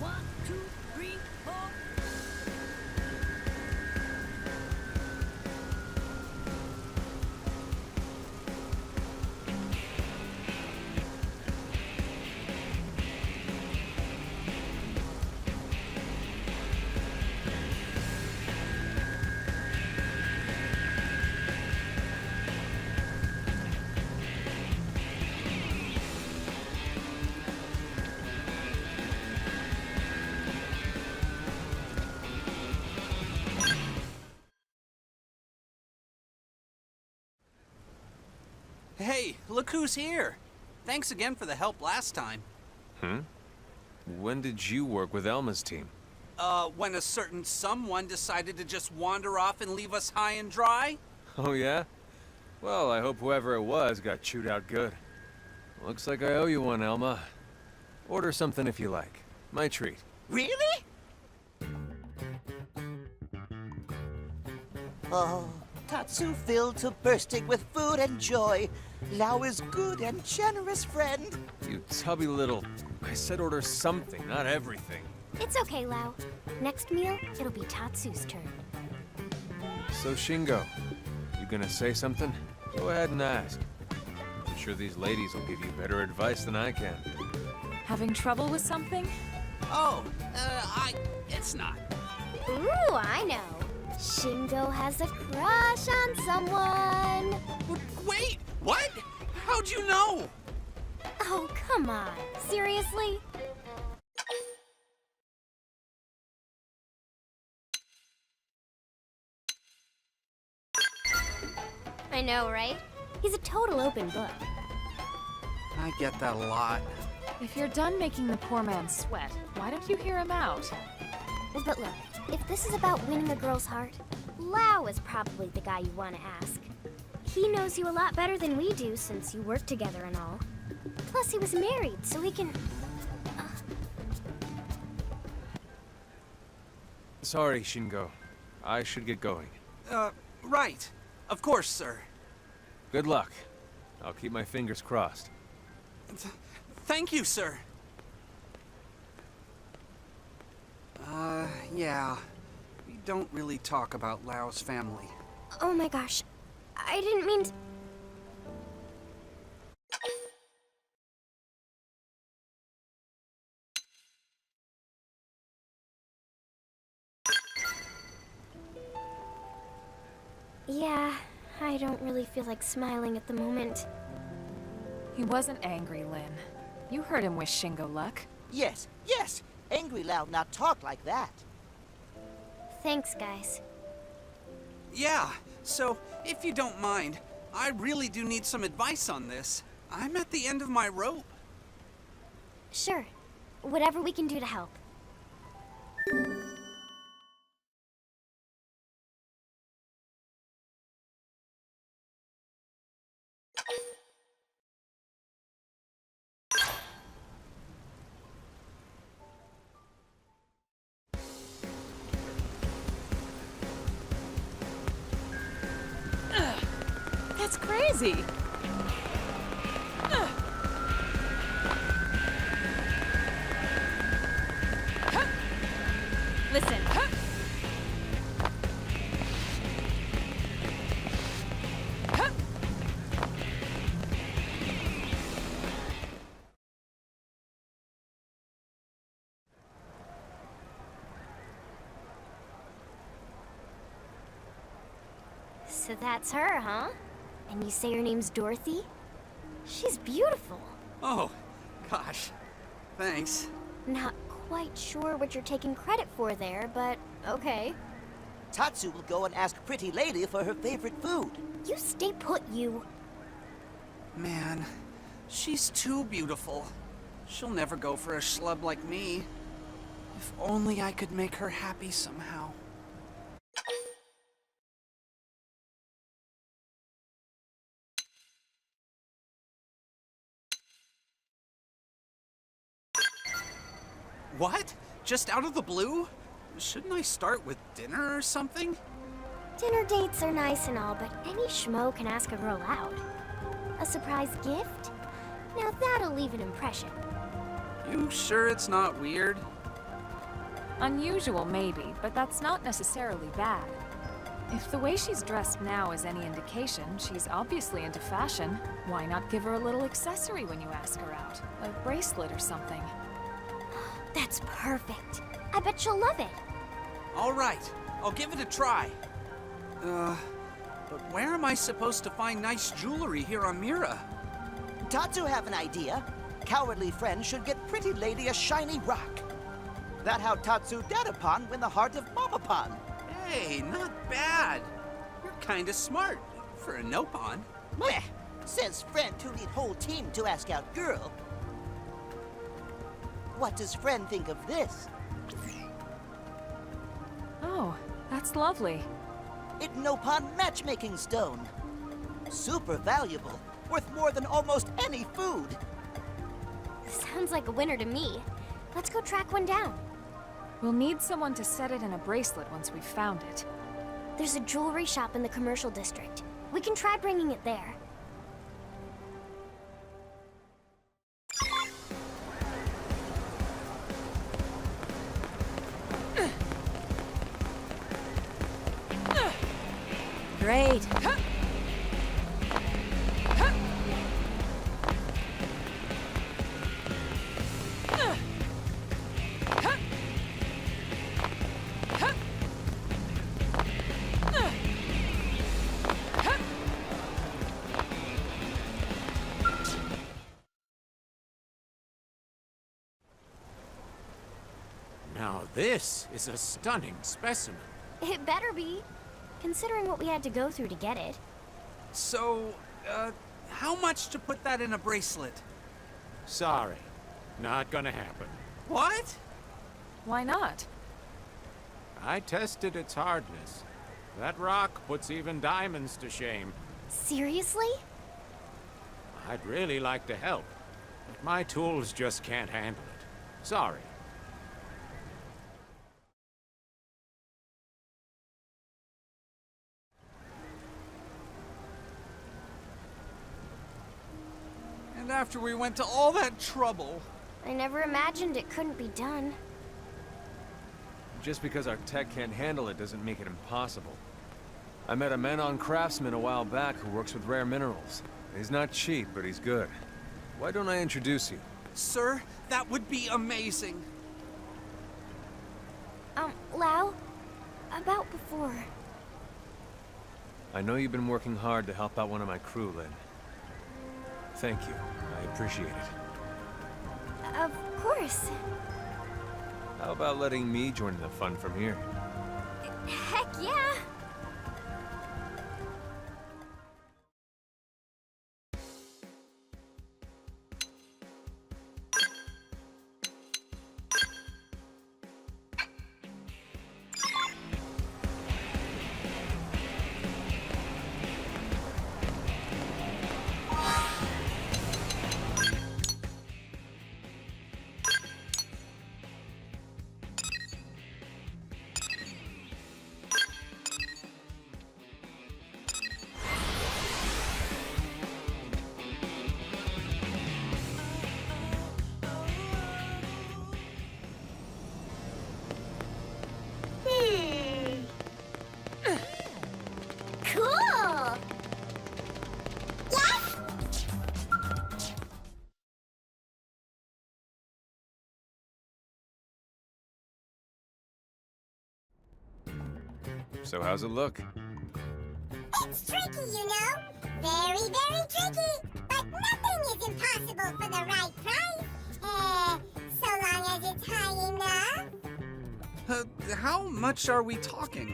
One, two, three, four. Hey, look who's here. Thanks again for the help last time. When did you work with Elma's team? When a certain someone decided to just wander off and leave us high and dry? Oh yeah? Well, I hope whoever it was got chewed out good. Looks like I owe you one, Elma. Order something if you like. My treat. Really? Oh, Tatsu filled to bursting with food and joy. Lao is good and generous friend. You tubby little... I said order something, not everything. It's okay, Lao. Next meal, it'll be Tatsu's turn. So, Shingo, you gonna say something? Go ahead and ask. I'm sure these ladies will give you better advice than I can. Having trouble with something? Oh, it's not. Ooh, I know. Shingo has a crush on someone. Wait, what? How'd you know? Oh, come on. Seriously? I know, right? He's a total open book. I get that a lot. If you're done making the poor man sweat, why don't you hear him out? But look, if this is about winning a girl's heart, Lao is probably the guy you want to ask. He knows you a lot better than we do since you work together and all. Plus, he was married, so he can... Sorry, Shingo. I should get going. Right. Of course, sir. Good luck. I'll keep my fingers crossed. Thank you, sir. Yeah. We don't really talk about Lao's family. Oh my gosh. I didn't mean to... Yeah, I don't really feel like smiling at the moment. He wasn't angry, Lin. You heard him wish Shingo luck. Yes, yes. Angry Lao not talk like that. Thanks, guys. Yeah, so, if you don't mind, I really do need some advice on this. I'm at the end of my rope. Sure. Whatever we can do to help. That's crazy! Listen. So that's her, huh? And you say her name's Dorothy? She's beautiful. Oh, gosh. Thanks. Not quite sure what you're taking credit for there, but okay. Tatsu will go and ask Pretty Lady for her favorite food. You stay put, you. Man, she's too beautiful. She'll never go for a schlub like me. If only I could make her happy somehow. What? Just out of the blue? Shouldn't I start with dinner or something? Dinner dates are nice and all, but any schmo can ask a girl out. A surprise gift? Now that'll leave an impression. You sure it's not weird? Unusual, maybe, but that's not necessarily bad. If the way she's dressed now is any indication, she's obviously into fashion. Why not give her a little accessory when you ask her out? A bracelet or something. That's perfect. I bet she'll love it. All right, I'll give it a try. But where am I supposed to find nice jewelry here on Mira? Tatsu have an idea. Cowardly friend should get pretty lady a shiny rock. That how Tatsu Dadapon win the heart of Mamapon. Hey, not bad. You're kinda smart for a Nopon. Meh, says friend who need whole team to ask out girl. What does friend think of this? Oh, that's lovely. It Nopon matchmaking stone. Super valuable, worth more than almost any food. Sounds like a winner to me. Let's go track one down. We'll need someone to set it in a bracelet once we've found it. There's a jewelry shop in the commercial district. We can try bringing it there. Great. Now this is a stunning specimen. It better be, considering what we had to go through to get it. So, how much to put that in a bracelet? Sorry, not gonna happen. What? Why not? I tested its hardness. That rock puts even diamonds to shame. Seriously? I'd really like to help, but my tools just can't handle it. Sorry. And after we went to all that trouble. I never imagined it couldn't be done. Just because our tech can't handle it doesn't make it impossible. I met a Menon craftsman a while back who works with rare minerals. He's not cheap, but he's good. Why don't I introduce you? Sir, that would be amazing. Lau? About before. I know you've been working hard to help out one of my crew, Lin. Thank you. I appreciate it. Of course. How about letting me join the fun from here? Heck yeah! Cool! Yes! So how's it look? It's tricky, you know. Very, very tricky. But nothing is impossible for the right price. So long as it's high enough. How much are we talking?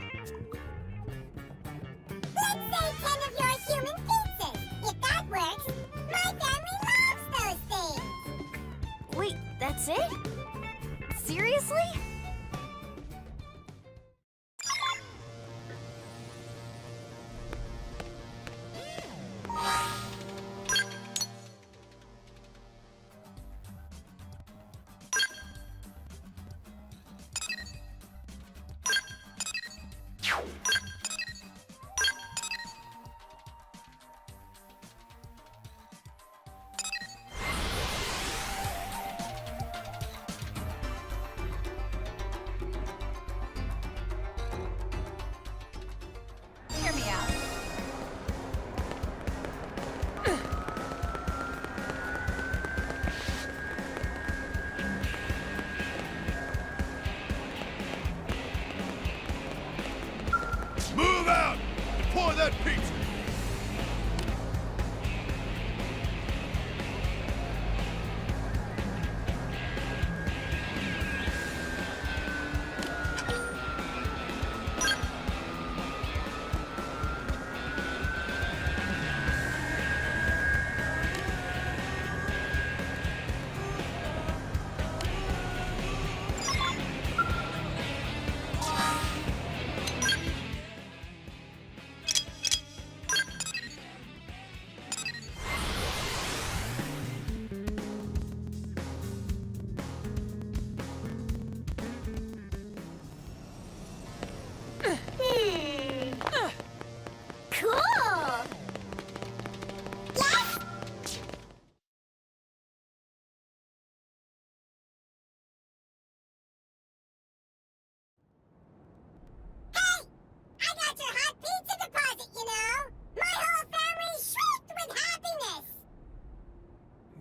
Let's say 10 of your human pizzas. If that works, my family loves those things. Wait, that's it? Seriously?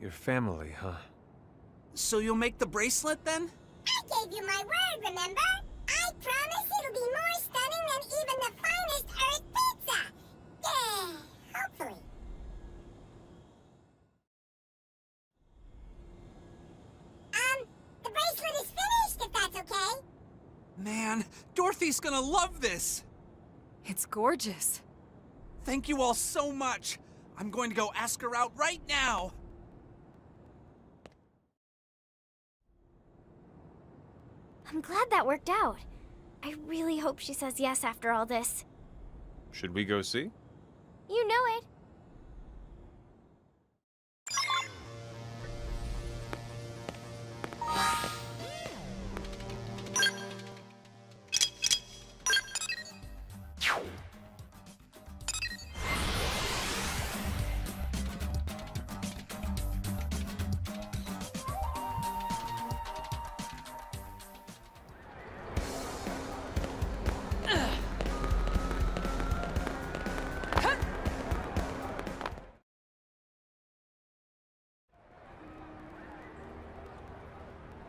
Your family, huh? So you'll make the bracelet then? I gave you my word, remember? I promise it'll be more stunning than even the finest Earth pizza! Yeah, hopefully. The bracelet is finished, if that's okay. Man, Dorothy's gonna love this! It's gorgeous. Thank you all so much. I'm going to go ask her out right now. I'm glad that worked out. I really hope she says yes after all this. Should we go see? You know it.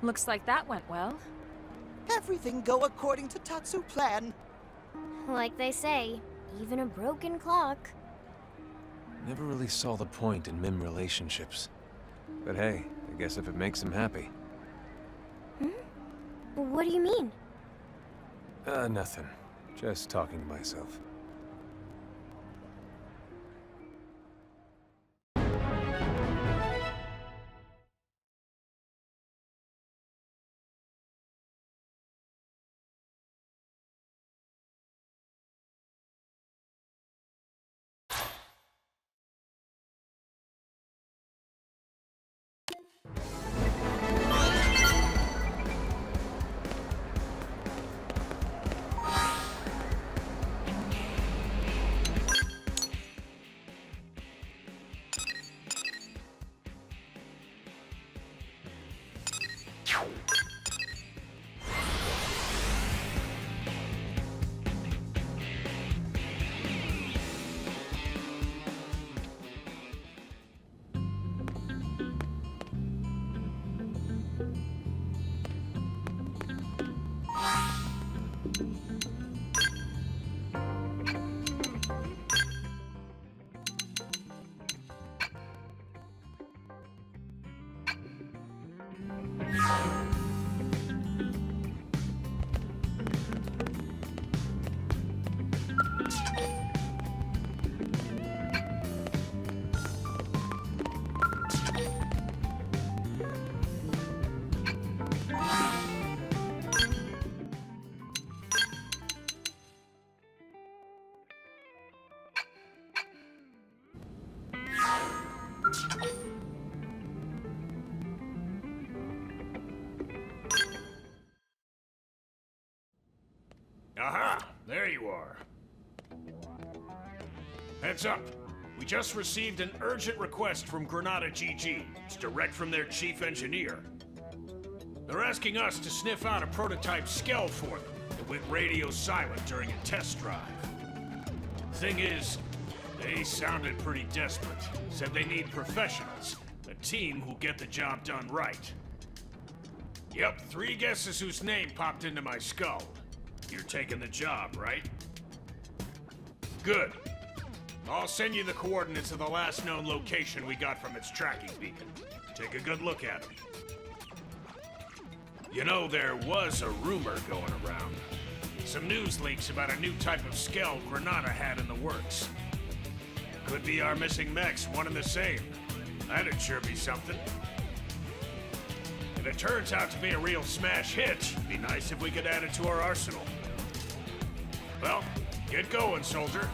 Looks like that went well. Everything go according to Tatsu plan. Like they say, even a broken clock. Never really saw the point in Mim relationships. But hey, I guess if it makes him happy. What do you mean? Nothing. Just talking to myself. Aha! There you are. Heads up. We just received an urgent request from Granada GG. It's direct from their chief engineer. They're asking us to sniff out a prototype Skell for them that went radio silent during a test drive. Thing is, they sounded pretty desperate. Said they need professionals, a team who'll get the job done right. Yep, 3 guesses whose name popped into my skull. You're taking the job, right? Good. I'll send you the coordinates of the last known location we got from its tracking beacon. Take a good look at it. You know, there was a rumor going around. Some news leaks about a new type of Skell Granada had in the works. Could be our missing mechs, one and the same. That'd sure be something. If it turns out to be a real smash hit, it'd be nice if we could add it to our arsenal. Well, get going, soldier.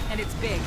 and it's big.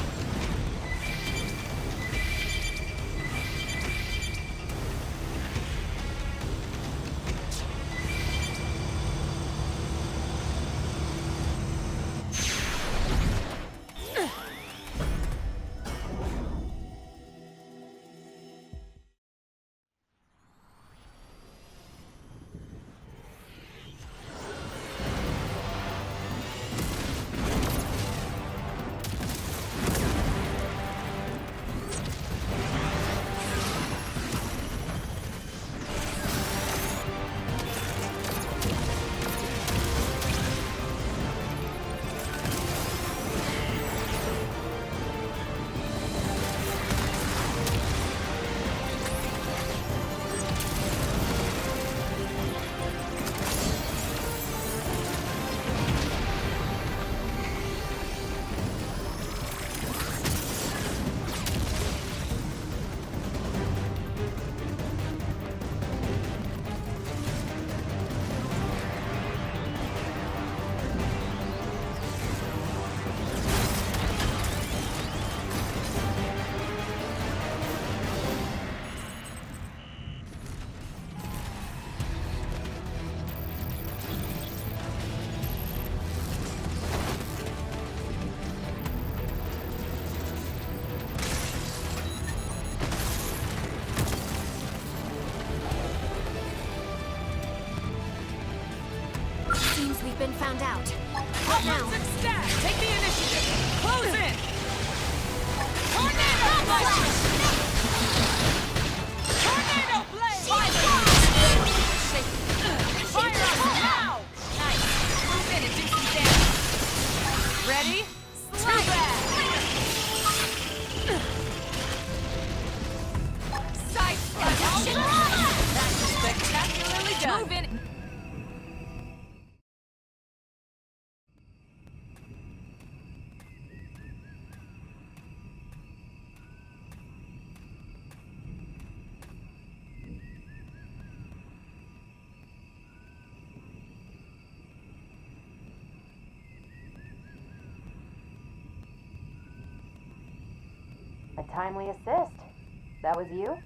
Seems we've been found out. What now? Stab! Take the initiative! Close in! Tornado Blast! Tornado Blade! Fire up now! Nice! Move in and do some damage. Ready? Too bad! Side step! That's spectacularly done! Move in! A timely assist. That was you?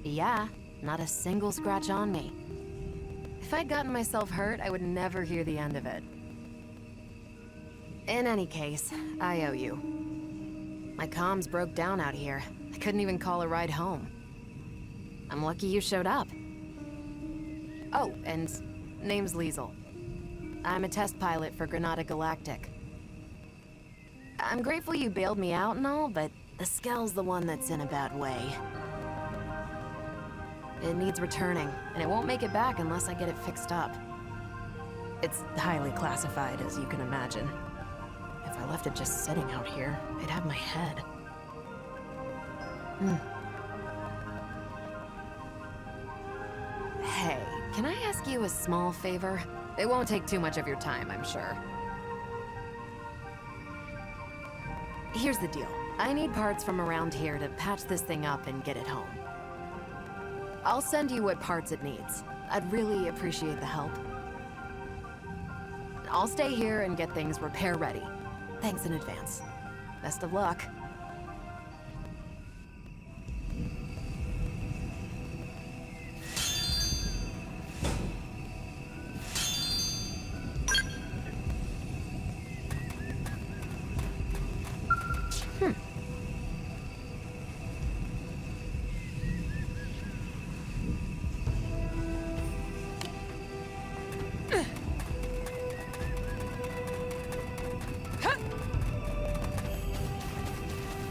Yeah, not a single scratch on me. If I'd gotten myself hurt, I would never hear the end of it. In any case, I owe you. My comms broke down out here. I couldn't even call a ride home. I'm lucky you showed up. Oh, and name's Liesel. I'm a test pilot for Granada Galactic. I'm grateful you bailed me out and all, but the Skell's the one that's in a bad way. It needs returning, and it won't make it back unless I get it fixed up. It's highly classified, as you can imagine. If I left it just sitting out here, they'd have my head. Hey, can I ask you a small favor? It won't take too much of your time, I'm sure. Here's the deal. I need parts from around here to patch this thing up and get it home. I'll send you what parts it needs. I'd really appreciate the help. I'll stay here and get things repair ready. Thanks in advance. Best of luck.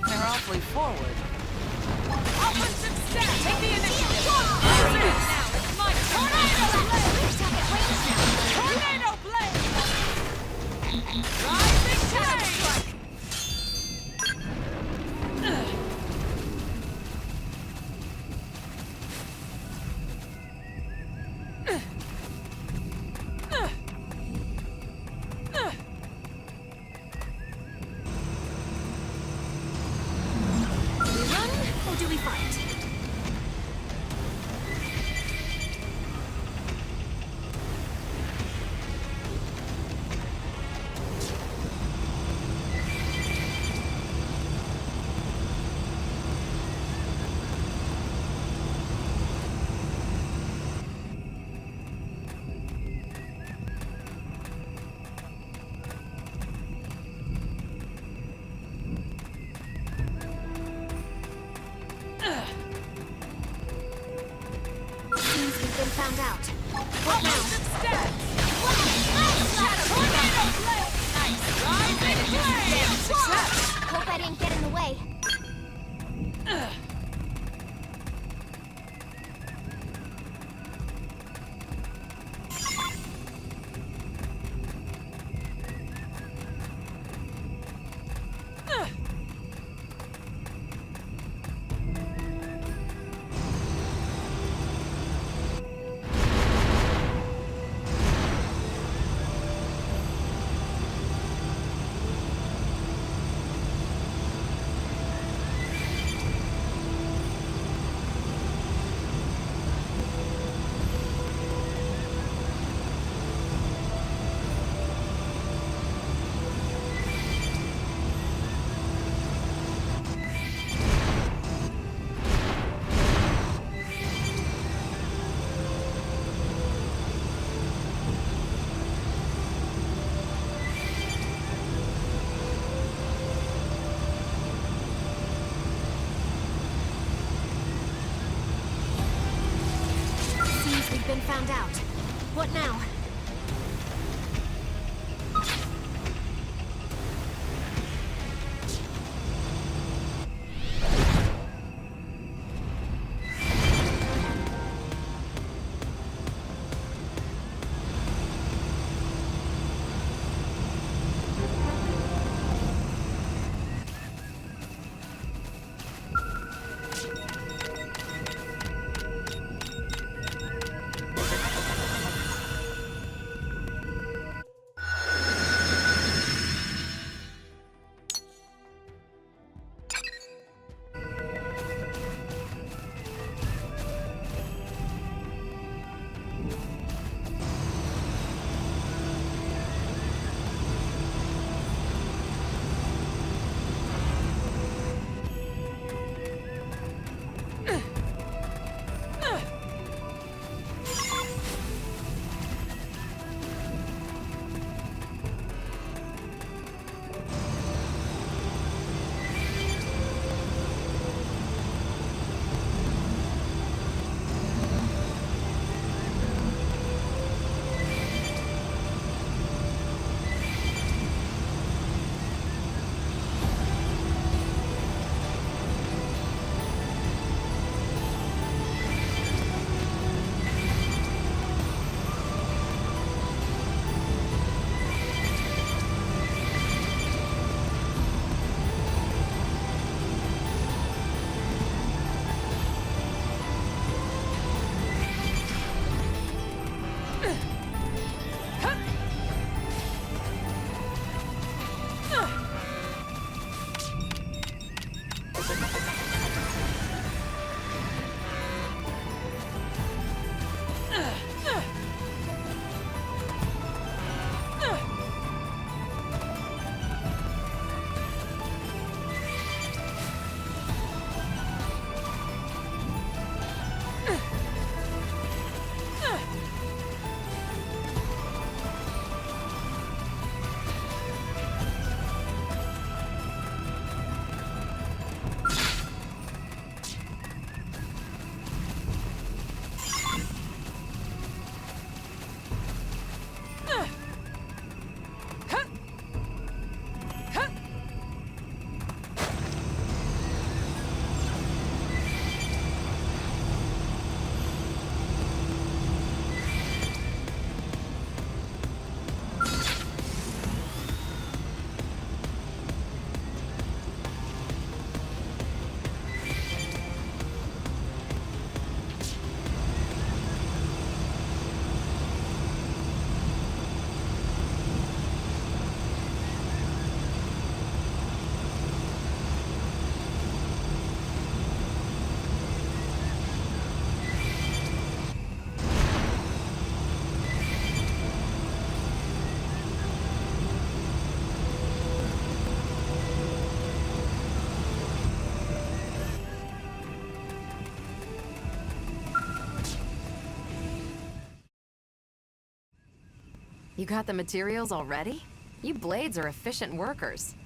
They're awfully forward. Offensive step! Take the initiative! That's it! Now it's my tornado blade! Tornado blade! Rising tide! Do we run or do we fight? Seems we've been found out. What now? Offensive step! Tornado blade! Nice! Rising blade! Success! Hope I didn't get in the way. Seems we've been found out. What now? You got the materials already? You blades are efficient workers.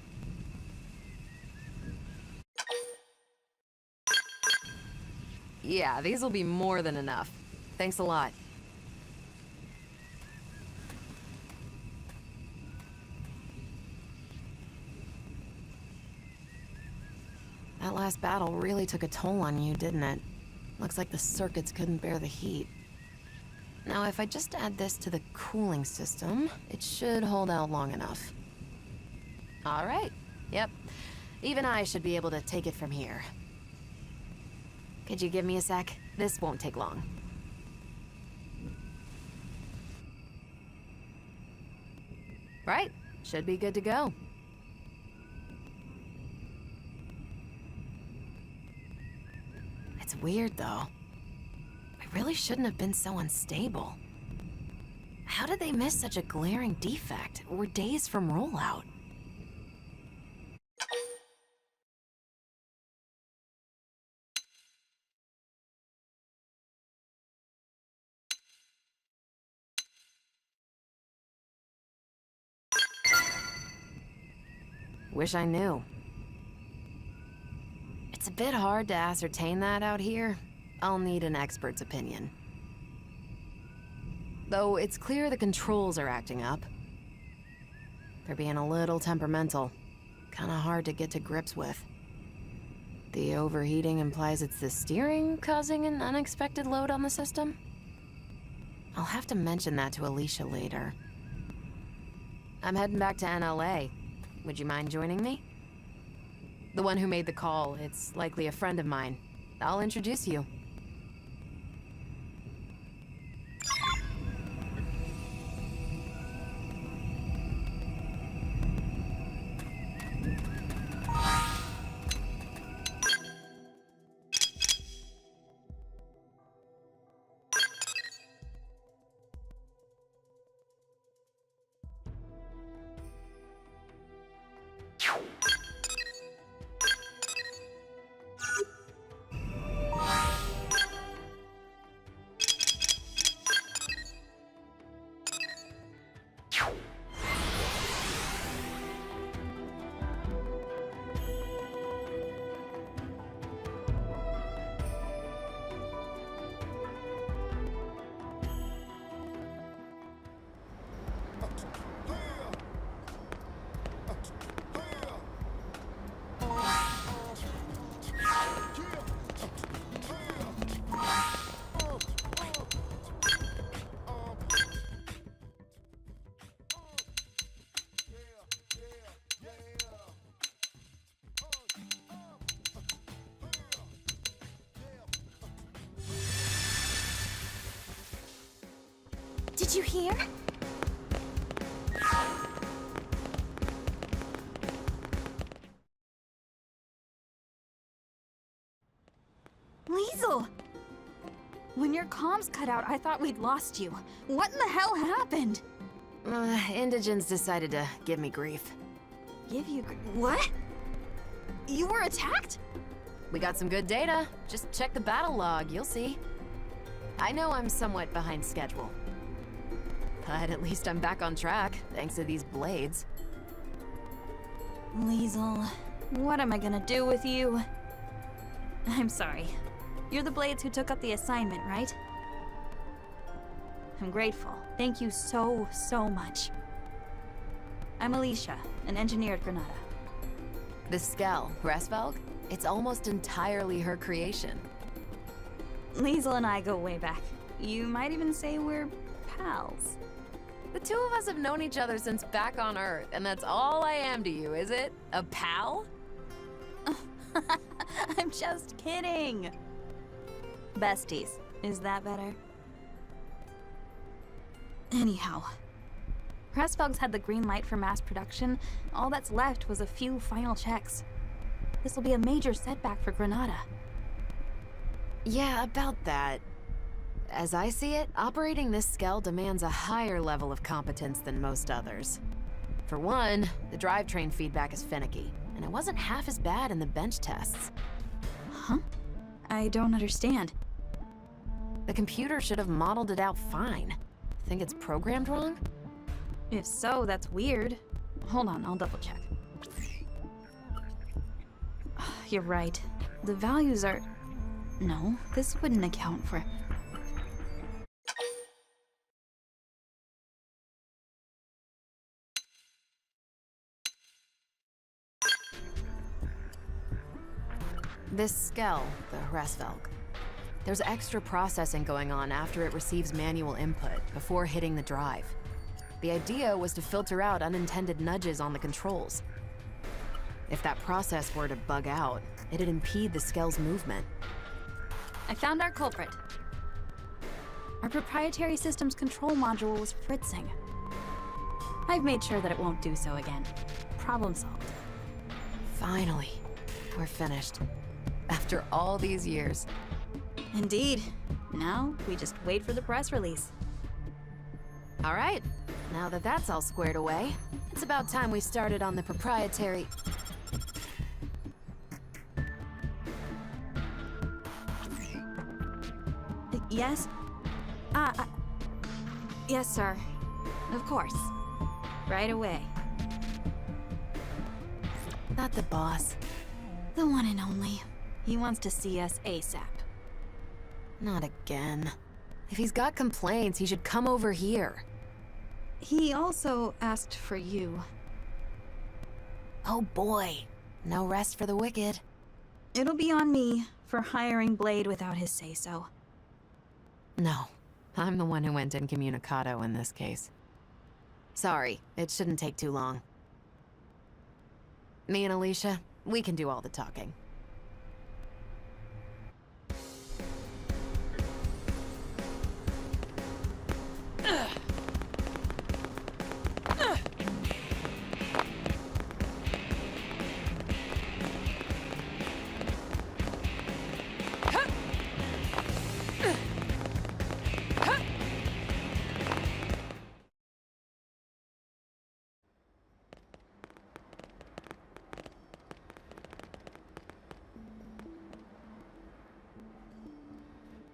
Yeah, these will be more than enough. Thanks a lot. That last battle really took a toll on you, didn't it? Looks like the circuits couldn't bear the heat. Now, if I just add this to the cooling system, it should hold out long enough. All right. Yep. Even I should be able to take it from here. Could you give me a sec? This won't take long. Right. Should be good to go. It's weird, though. I really shouldn't have been so unstable. How did they miss such a glaring defect? We're days from rollout. Wish I knew. It's a bit hard to ascertain that out here. I'll need an expert's opinion. Though it's clear the controls are acting up. They're being a little temperamental. Kinda hard to get to grips with. The overheating implies it's the steering causing an unexpected load on the system? I'll have to mention that to Alicia later. I'm heading back to NLA. Would you mind joining me? The one who made the call, it's likely a friend of mine. I'll introduce you. Did you hear? Liesel! When your comms cut out, I thought we'd lost you. What in the hell happened? Indigents decided to give me grief. Give you what? You were attacked? We got some good data. Just check the battle log, you'll see. I know I'm somewhat behind schedule. But at least I'm back on track, thanks to these blades. Liesel, what am I gonna do with you? I'm sorry. You're the Blades who took up the assignment, right? I'm grateful. Thank you so, so much. I'm Alicia, an engineer at Granada. The Skell, Resvelg, it's almost entirely her creation. Liesel and I go way back. You might even say we're pals. The two of us have known each other since back on Earth, and that's all I am to you, is it? A pal? I'm just kidding. Besties. Is that better? Anyhow, Resvelg's had the green light for mass production. All that's left was a few final checks. This will be a major setback for Granada. Yeah, about that. As I see it, operating this Skell demands a higher level of competence than most others. For one, the drivetrain feedback is finicky, and it wasn't half as bad in the bench tests. Huh? I don't understand. The computer should have modeled it out fine. Think it's programmed wrong? If so, that's weird. Hold on, I'll double check. You're right. The values are... No, this wouldn't account for... This Skell, the Hresvelg. There's extra processing going on after it receives manual input, before hitting the drive. The idea was to filter out unintended nudges on the controls. If that process were to bug out, it'd impede the Skell's movement. I found our culprit. Our proprietary system's control module was fritzing. I've made sure that it won't do so again. Problem solved. Finally, we're finished. After all these years. Indeed. Now, we just wait for the press release. All right, now that that's all squared away, it's about time we started on the proprietary... Yes? Yes, sir. Of course. Right away. Not the boss. The one and only. He wants to see us ASAP. Not again. If he's got complaints, he should come over here. He also asked for you. Oh boy. No rest for the wicked. It'll be on me for hiring Blade without his say-so. No. I'm the one who went incommunicado in this case. Sorry, it shouldn't take too long. Me and Alicia, we can do all the talking.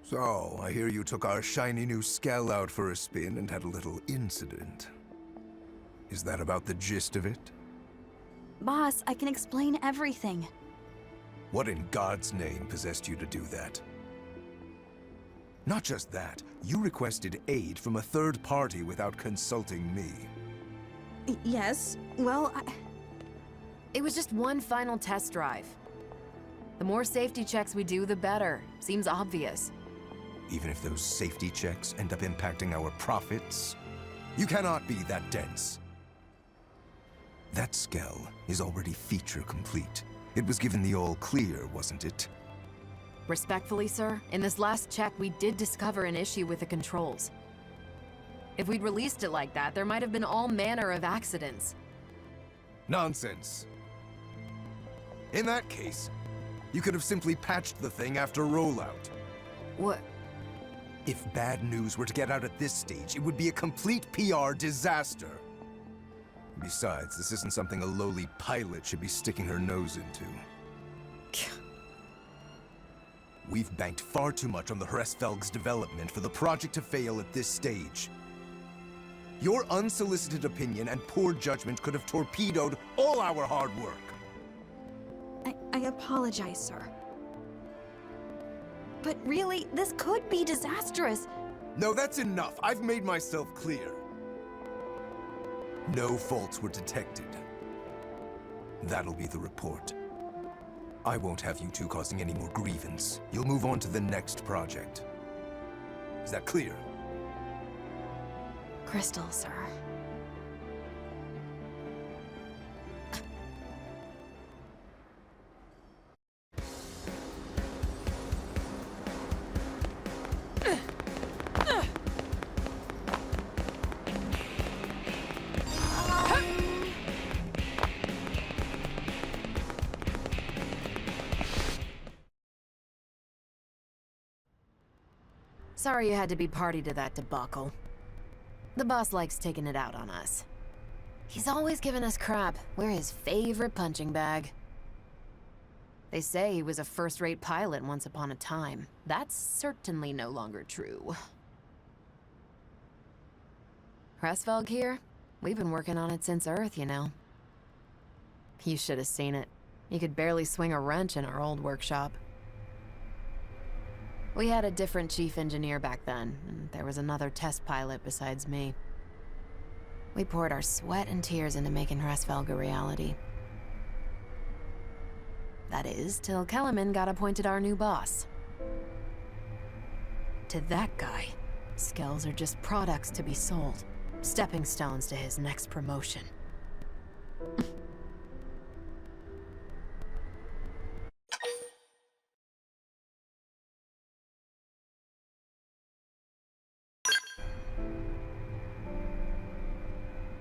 So, I hear you took our shiny new Skell out for a spin and had a little incident. Is that about the gist of it? Boss, I can explain everything. What in God's name possessed you to do that? Not just that, you requested aid from a third party without consulting me. Yes, well, It was just one final test drive. The more safety checks we do, the better. Seems obvious. Even if those safety checks end up impacting our profits? You cannot be that dense. That Skell is already feature complete. It was given the all clear, wasn't it? Respectfully, sir, in this last check, we did discover an issue with the controls. If we'd released it like that, there might have been all manner of accidents. Nonsense. In that case, you could have simply patched the thing after rollout. What? If bad news were to get out at this stage, it would be a complete PR disaster. Besides, this isn't something a lowly pilot should be sticking her nose into. We've banked far too much on the Hresvelg's development for the project to fail at this stage. Your unsolicited opinion and poor judgment could have torpedoed all our hard work. I apologize, sir. But really, this could be disastrous. No, that's enough. I've made myself clear. No faults were detected. That'll be the report. I won't have you two causing any more grievance. You'll move on to the next project. Is that clear? Crystal, sir. Sorry you had to be party to that debacle. The boss likes taking it out on us. He's always giving us crap. We're his favorite punching bag. They say he was a first-rate pilot once upon a time. That's certainly no longer true. Hresvelg here? We've been working on it since Earth, you know. You should have seen it. You could barely swing a wrench in our old workshop. We had a different chief engineer back then, and there was another test pilot besides me. We poured our sweat and tears into making Hresvelg a reality. That is, till Kellerman got appointed our new boss. To that guy, Skells are just products to be sold. Stepping stones to his next promotion.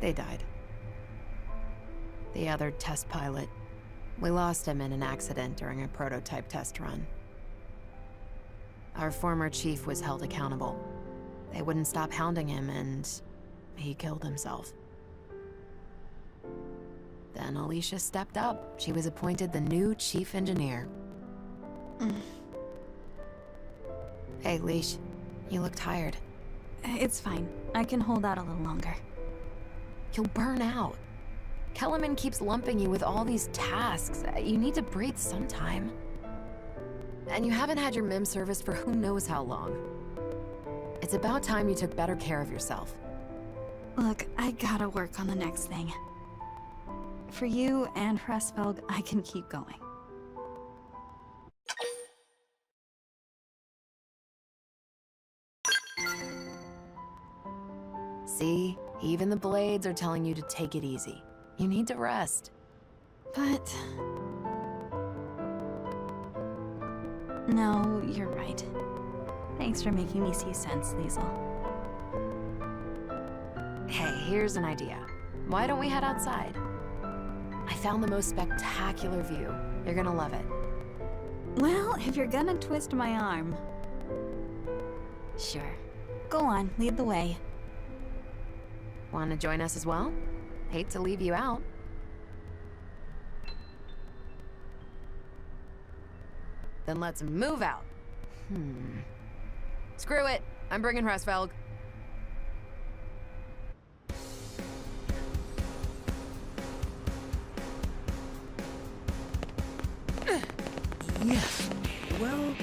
They died. The other test pilot. We lost him in an accident during a prototype test run. Our former chief was held accountable. They wouldn't stop hounding him, and he killed himself. Then Alicia stepped up. She was appointed the new chief engineer. Hey, Leash. You look tired. It's fine. I can hold out a little longer. You'll burn out. Kellerman keeps lumping you with all these tasks. You need to breathe sometime. And you haven't had your MIM serviced for who knows how long. It's about time you took better care of yourself. Look, I gotta work on the next thing. For you and Hresvelg, I can keep going. See? Even the blades are telling you to take it easy. You need to rest. But... no, you're right. Thanks for making me see sense, Liesel. Hey, here's an idea. Why don't we head outside? I found the most spectacular view. You're gonna love it. Well, if you're gonna twist my arm... Sure. Go on, lead the way. Want to join us as well? Hate to leave you out. Then let's move out. Screw it. I'm bringing Hresvelg. Yes. Well...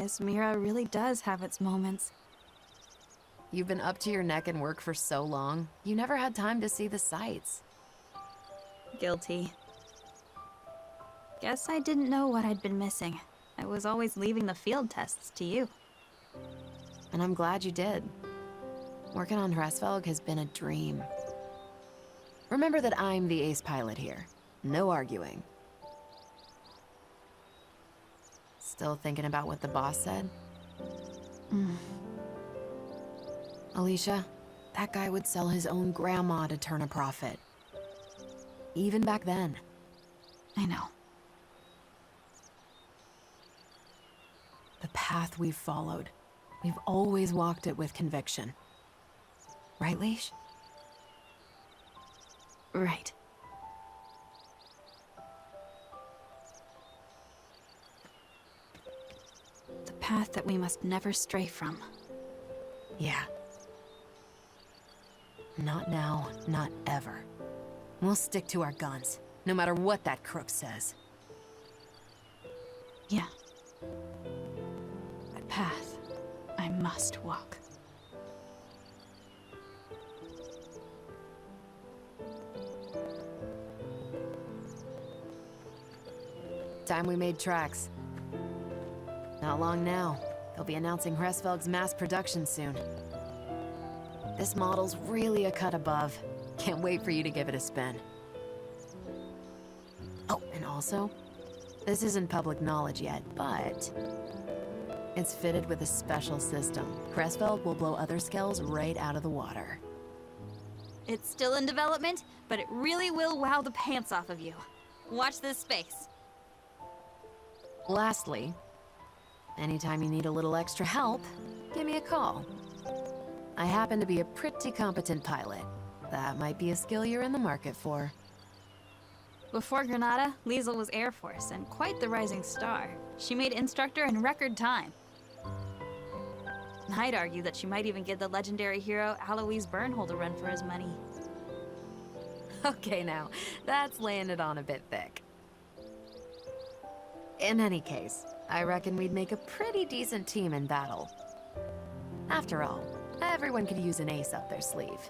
Guess Mira really does have its moments. You've been up to your neck in work for so long, you never had time to see the sights. Guilty. Guess I didn't know what I'd been missing. I was always leaving the field tests to you. And I'm glad you did. Working on Hresvelg has been a dream. Remember that I'm the ace pilot here. No arguing. Still thinking about what the boss said? Alicia, that guy would sell his own grandma to turn a profit. Even back then. I know. The path we've followed, we've always walked it with conviction. Right, Leash? Right. The path that we must never stray from. Yeah. Not now, not ever. We'll stick to our guns, no matter what that crook says. Yeah. That path, I must walk. Time we made tracks. Not long now. They'll be announcing Hresvelg's mass production soon. This model's really a cut above. Can't wait for you to give it a spin. Oh, and also, this isn't public knowledge yet, but it's fitted with a special system. Hresvelg will blow other skells right out of the water. It's still in development, but it really will wow the pants off of you. Watch this space. Lastly, anytime you need a little extra help, give me a call. I happen to be a pretty competent pilot. That might be a skill you're in the market for. Before Granada, Liesl was Air Force and quite the rising star. She made instructor in record time. I'd argue that she might even give the legendary hero Alois Bernhold a run for his money. Okay now, that's laying it on a bit thick. In any case, I reckon we'd make a pretty decent team in battle. After all, everyone could use an ace up their sleeve.